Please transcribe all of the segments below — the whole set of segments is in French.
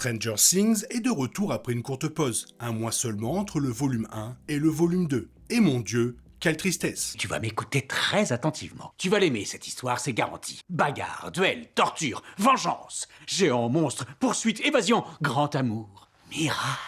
Stranger Things est de retour après une courte pause, un mois seulement entre le volume 1 et le volume 2. Et mon Dieu, quelle tristesse! Tu vas m'écouter très attentivement. Tu vas l'aimer, cette histoire, c'est garanti. Bagarre, duel, torture, vengeance, géant, monstre, poursuite, évasion, grand amour, miracle.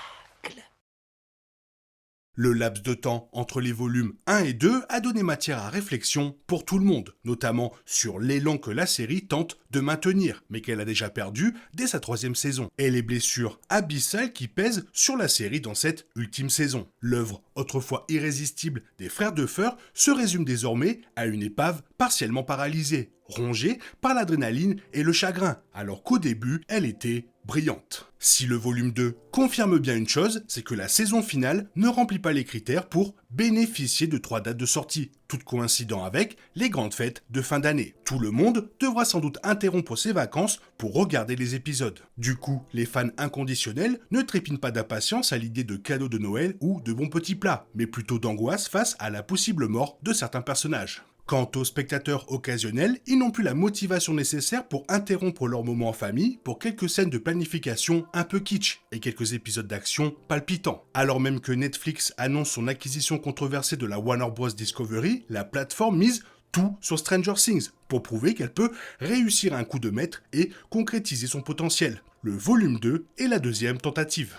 Le laps de temps entre les volumes 1 et 2 a donné matière à réflexion pour tout le monde, notamment sur l'élan que la série tente de maintenir, mais qu'elle a déjà perdu dès sa 3e saison, et les blessures abyssales qui pèsent sur la série dans cette ultime saison. L'œuvre autrefois irrésistible des Frères Duffer se résume désormais à une épave partiellement paralysée, rongée par l'adrénaline et le chagrin, alors qu'au début, elle était brillante. Si le volume 2 confirme bien une chose, c'est que la saison finale ne remplit pas les critères pour bénéficier de 3 dates de sortie, toutes coïncidant avec les grandes fêtes de fin d'année. Tout le monde devra sans doute interrompre ses vacances pour regarder les épisodes. Du coup, les fans inconditionnels ne trépignent pas d'impatience à l'idée de cadeaux de Noël ou de bons petits plats, mais plutôt d'angoisse face à la possible mort de certains personnages. Quant aux spectateurs occasionnels, ils n'ont plus la motivation nécessaire pour interrompre leur moment en famille pour quelques scènes de planification un peu kitsch et quelques épisodes d'action palpitants. Alors même que Netflix annonce son acquisition controversée de la Warner Bros. Discovery, la plateforme mise tout sur Stranger Things pour prouver qu'elle peut réussir un coup de maître et concrétiser son potentiel. Le volume 2 est la 2e tentative.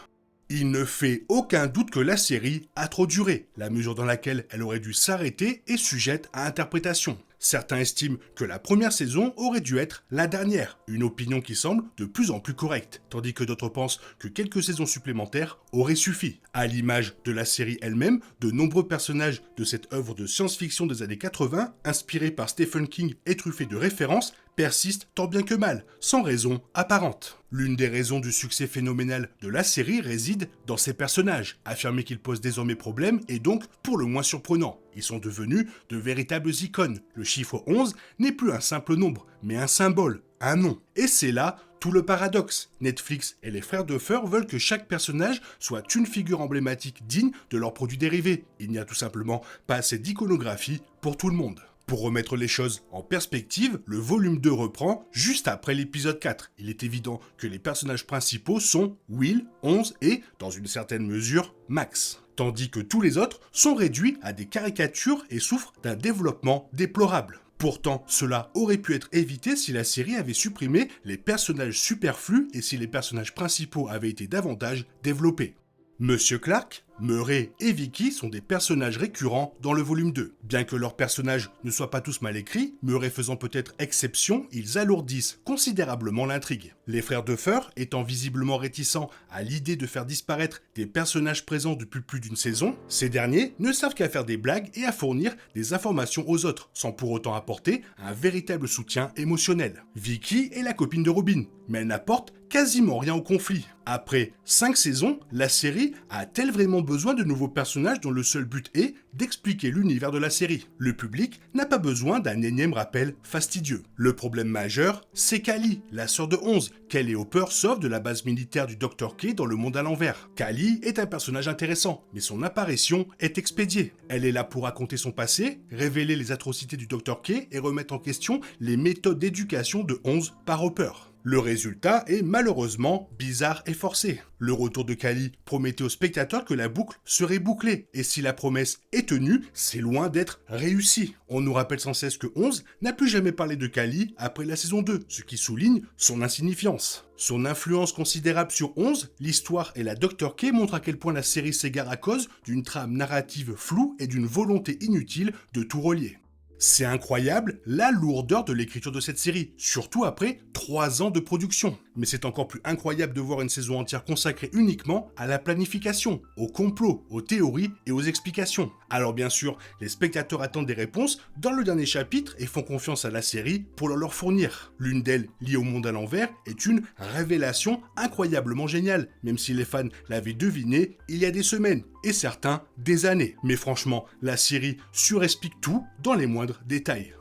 Il ne fait aucun doute que la série a trop duré, la mesure dans laquelle elle aurait dû s'arrêter est sujette à interprétation. Certains estiment que la première saison aurait dû être la dernière, une opinion qui semble de plus en plus correcte, tandis que d'autres pensent que quelques saisons supplémentaires auraient suffi. À l'image de la série elle-même, de nombreux personnages de cette œuvre de science-fiction des années 80, inspirée par Stephen King et truffée de références, persiste tant bien que mal, sans raison apparente. L'une des raisons du succès phénoménal de la série réside dans ses personnages. Affirmer qu'ils posent désormais problème est donc pour le moins surprenant. Ils sont devenus de véritables icônes. Le chiffre 11 n'est plus un simple nombre, mais un symbole, un nom. Et c'est là tout le paradoxe. Netflix et les Frères Duffer veulent que chaque personnage soit une figure emblématique digne de leurs produits dérivés. Il n'y a tout simplement pas assez d'iconographie pour tout le monde. Pour remettre les choses en perspective, le volume 2 reprend juste après l'épisode 4. Il est évident que les personnages principaux sont Will, 11 et, dans une certaine mesure, Max. Tandis que tous les autres sont réduits à des caricatures et souffrent d'un développement déplorable. Pourtant, cela aurait pu être évité si la série avait supprimé les personnages superflus et si les personnages principaux avaient été davantage développés. Monsieur Clark, Murray et Vicky sont des personnages récurrents dans le volume 2. Bien que leurs personnages ne soient pas tous mal écrits, Murray faisant peut-être exception, ils alourdissent considérablement l'intrigue. Les Frères Duffer, étant visiblement réticents à l'idée de faire disparaître des personnages présents depuis plus d'une saison, ces derniers ne savent qu'à faire des blagues et à fournir des informations aux autres, sans pour autant apporter un véritable soutien émotionnel. Vicky est la copine de Robin, mais elle n'apporte quasiment rien au conflit. Après 5 saisons, la série a-t-elle vraiment besoin de nouveaux personnages dont le seul but est d'expliquer l'univers de la série? Le public n'a pas besoin d'un énième rappel fastidieux. Le problème majeur, c'est Callie, la sœur de 11, qu'elle et Hopper sauvent de la base militaire du Dr. K dans le monde à l'envers. Callie est un personnage intéressant, mais son apparition est expédiée. Elle est là pour raconter son passé, révéler les atrocités du Dr. K et remettre en question les méthodes d'éducation de 11 par Hopper. Le résultat est malheureusement bizarre et forcé. Le retour de Callie promettait aux spectateurs que la boucle serait bouclée, et si la promesse est tenue, c'est loin d'être réussi. On nous rappelle sans cesse que 11 n'a plus jamais parlé de Callie après la saison 2, ce qui souligne son insignifiance. Son influence considérable sur 11, l'histoire et la Dr. K montrent à quel point la série s'égare à cause d'une trame narrative floue et d'une volonté inutile de tout relier. C'est incroyable la lourdeur de l'écriture de cette série, surtout après 3 ans de production. Mais c'est encore plus incroyable de voir une saison entière consacrée uniquement à la planification, au complot, aux théories et aux explications. Alors bien sûr, les spectateurs attendent des réponses dans le dernier chapitre et font confiance à la série pour leur fournir. L'une d'elles, liée au monde à l'envers, est une révélation incroyablement géniale, même si les fans l'avaient deviné il y a des semaines, et certains des années. Mais franchement, la série surexplique tout dans les moindres détails.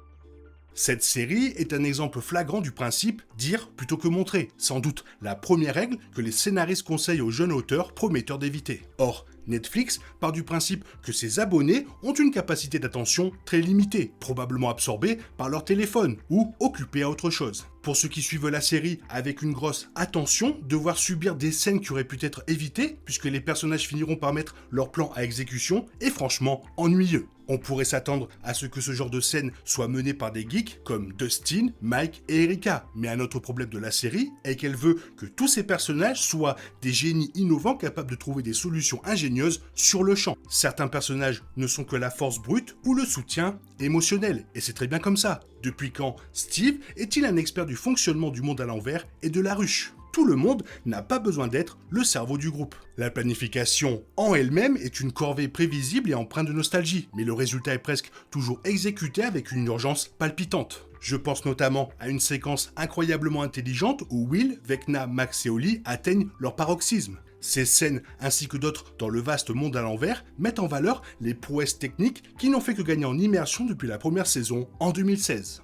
Cette série est un exemple flagrant du principe dire plutôt que montrer, sans doute la première règle que les scénaristes conseillent aux jeunes auteurs prometteurs d'éviter. Or, Netflix part du principe que ses abonnés ont une capacité d'attention très limitée, probablement absorbée par leur téléphone ou occupés à autre chose. Pour ceux qui suivent la série avec une grosse attention, devoir subir des scènes qui auraient pu être évitées, puisque les personnages finiront par mettre leur plan à exécution, est franchement ennuyeux. On pourrait s'attendre à ce que ce genre de scène soit mené par des geeks comme Dustin, Mike et Erika, mais un autre problème de la série est qu'elle veut que tous ces personnages soient des génies innovants capables de trouver des solutions ingénieuses sur le champ. Certains personnages ne sont que la force brute ou le soutien émotionnel, et c'est très bien comme ça. Depuis quand Steve est-il un expert du fonctionnement du monde à l'envers et de la ruche ? Tout le monde n'a pas besoin d'être le cerveau du groupe. La planification en elle-même est une corvée prévisible et empreinte de nostalgie, mais le résultat est presque toujours exécuté avec une urgence palpitante. Je pense notamment à une séquence incroyablement intelligente où Will, Vecna, Max et Oli atteignent leur paroxysme. Ces scènes, ainsi que d'autres dans le vaste monde à l'envers, mettent en valeur les prouesses techniques qui n'ont fait que gagner en immersion depuis la première saison en 2016.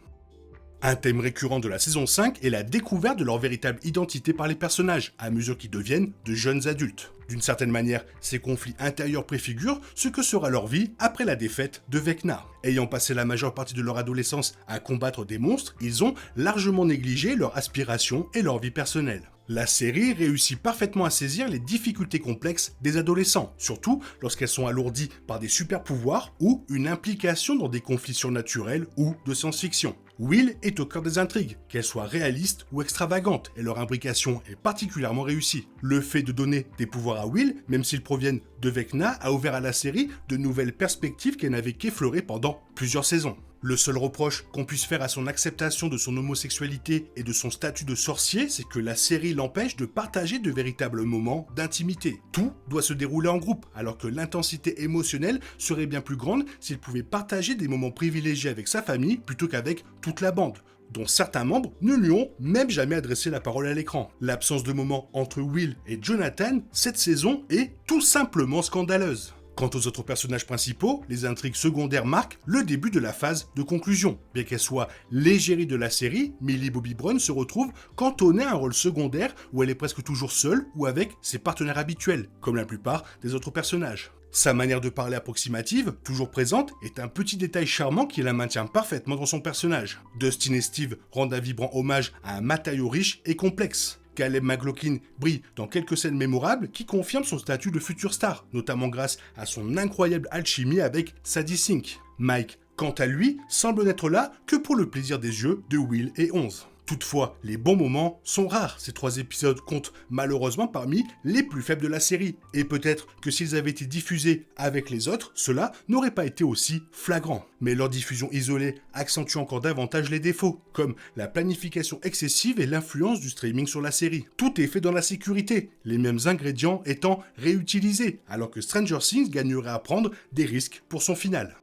Un thème récurrent de la saison 5 est la découverte de leur véritable identité par les personnages, à mesure qu'ils deviennent de jeunes adultes. D'une certaine manière, ces conflits intérieurs préfigurent ce que sera leur vie après la défaite de Vecna. Ayant passé la majeure partie de leur adolescence à combattre des monstres, ils ont largement négligé leurs aspirations et leur vie personnelle. La série réussit parfaitement à saisir les difficultés complexes des adolescents, surtout lorsqu'elles sont alourdies par des super pouvoirs ou une implication dans des conflits surnaturels ou de science-fiction. Will est au cœur des intrigues, qu'elles soient réalistes ou extravagantes, et leur imbrication est particulièrement réussie. Le fait de donner des pouvoirs à Will, même s'ils proviennent de Vecna, a ouvert à la série de nouvelles perspectives qu'elle n'avait qu'effleurées pendant plusieurs saisons. Le seul reproche qu'on puisse faire à son acceptation de son homosexualité et de son statut de sorcier, c'est que la série l'empêche de partager de véritables moments d'intimité. Tout doit se dérouler en groupe, alors que l'intensité émotionnelle serait bien plus grande s'il pouvait partager des moments privilégiés avec sa famille plutôt qu'avec toute la bande, dont certains membres ne lui ont même jamais adressé la parole à l'écran. L'absence de moments entre Will et Jonathan, cette saison, est tout simplement scandaleuse. Quant aux autres personnages principaux, les intrigues secondaires marquent le début de la phase de conclusion. Bien qu'elle soit l'égérie de la série, Millie Bobby Brown se retrouve cantonnée à un rôle secondaire où elle est presque toujours seule ou avec ses partenaires habituels, comme la plupart des autres personnages. Sa manière de parler approximative, toujours présente, est un petit détail charmant qui la maintient parfaitement dans son personnage. Dustin et Steve rendent un vibrant hommage à un matériau riche et complexe. Caleb McLaughlin brille dans quelques scènes mémorables qui confirment son statut de future star, notamment grâce à son incroyable alchimie avec Sadie Sink. Mike, quant à lui, semble n'être là que pour le plaisir des yeux de Will et 11. Toutefois, les bons moments sont rares. Ces 3 épisodes comptent malheureusement parmi les plus faibles de la série. Et peut-être que s'ils avaient été diffusés avec les autres, cela n'aurait pas été aussi flagrant. Mais leur diffusion isolée accentue encore davantage les défauts, comme la planification excessive et l'influence du streaming sur la série. Tout est fait dans la sécurité, les mêmes ingrédients étant réutilisés, alors que Stranger Things gagnerait à prendre des risques pour son final.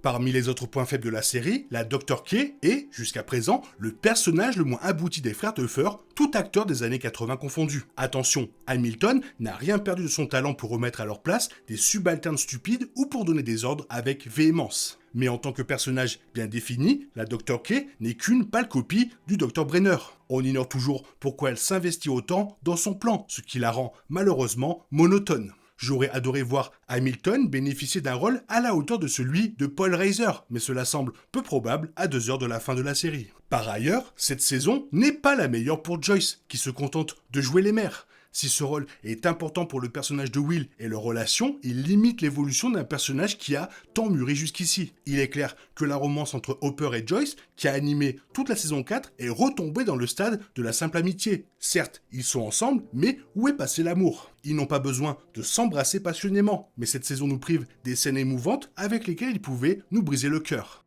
Parmi les autres points faibles de la série, la Dr. K est, jusqu'à présent, le personnage le moins abouti des frères Duffer, tout acteur des années 80 confondus. Attention, Hamilton n'a rien perdu de son talent pour remettre à leur place des subalternes stupides ou pour donner des ordres avec véhémence. Mais en tant que personnage bien défini, la Dr. K n'est qu'une pâle copie du Dr. Brenner. On ignore toujours pourquoi elle s'investit autant dans son plan, ce qui la rend malheureusement monotone. J'aurais adoré voir Hamilton bénéficier d'un rôle à la hauteur de celui de Paul Reiser, mais cela semble peu probable à 2 heures de la fin de la série. Par ailleurs, cette saison n'est pas la meilleure pour Joyce, qui se contente de jouer les mères. Si ce rôle est important pour le personnage de Will et leur relation, il limite l'évolution d'un personnage qui a tant mûri jusqu'ici. Il est clair que la romance entre Hopper et Joyce, qui a animé toute la saison 4, est retombée dans le stade de la simple amitié. Certes, ils sont ensemble, mais où est passé l'amour ? Ils n'ont pas besoin de s'embrasser passionnément, mais cette saison nous prive des scènes émouvantes avec lesquelles ils pouvaient nous briser le cœur.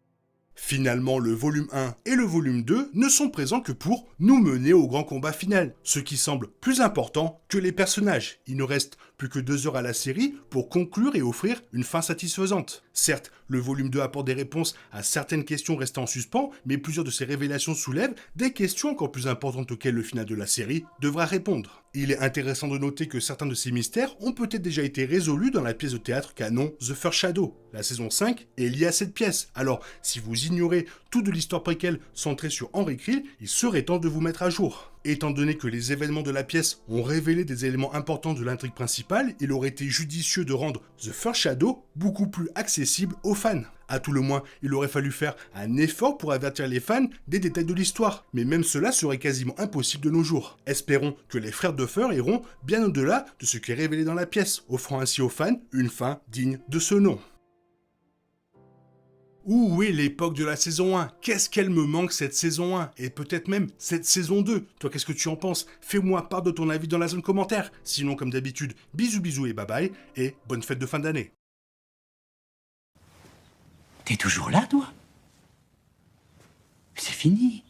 Finalement, le volume 1 et le volume 2 ne sont présents que pour nous mener au grand combat final, ce qui semble plus important que les personnages. Il ne reste plus que 2 heures à la série pour conclure et offrir une fin satisfaisante. Certes, le volume 2 apporte des réponses à certaines questions restées en suspens, mais plusieurs de ces révélations soulèvent des questions encore plus importantes auxquelles le final de la série devra répondre. Il est intéressant de noter que certains de ces mystères ont peut-être déjà été résolus dans la pièce de théâtre canon The First Shadow. La saison 5 est liée à cette pièce, alors si vous ignorez tout de l'histoire préquelle centrée sur Henry Creel, il serait temps de vous mettre à jour. Étant donné que les événements de la pièce ont révélé des éléments importants de l'intrigue principale, il aurait été judicieux de rendre The First Shadow beaucoup plus accessible aux fans. À tout le moins, il aurait fallu faire un effort pour avertir les fans des détails de l'histoire, mais même cela serait quasiment impossible de nos jours. Espérons que les frères Duffer iront bien au-delà de ce qui est révélé dans la pièce, offrant ainsi aux fans une fin digne de ce nom. Où est l'époque de la saison 1? Qu'est-ce qu'elle me manque cette saison 1? Et peut-être même cette saison 2? Toi, qu'est-ce que tu en penses? Fais-moi part de ton avis dans la zone commentaire. Sinon, comme d'habitude, bisous bisous et bye bye, et bonne fête de fin d'année. T'es toujours là, toi? C'est fini.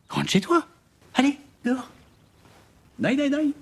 Rentre chez toi. Allez, dehors. Naï, naï, naï.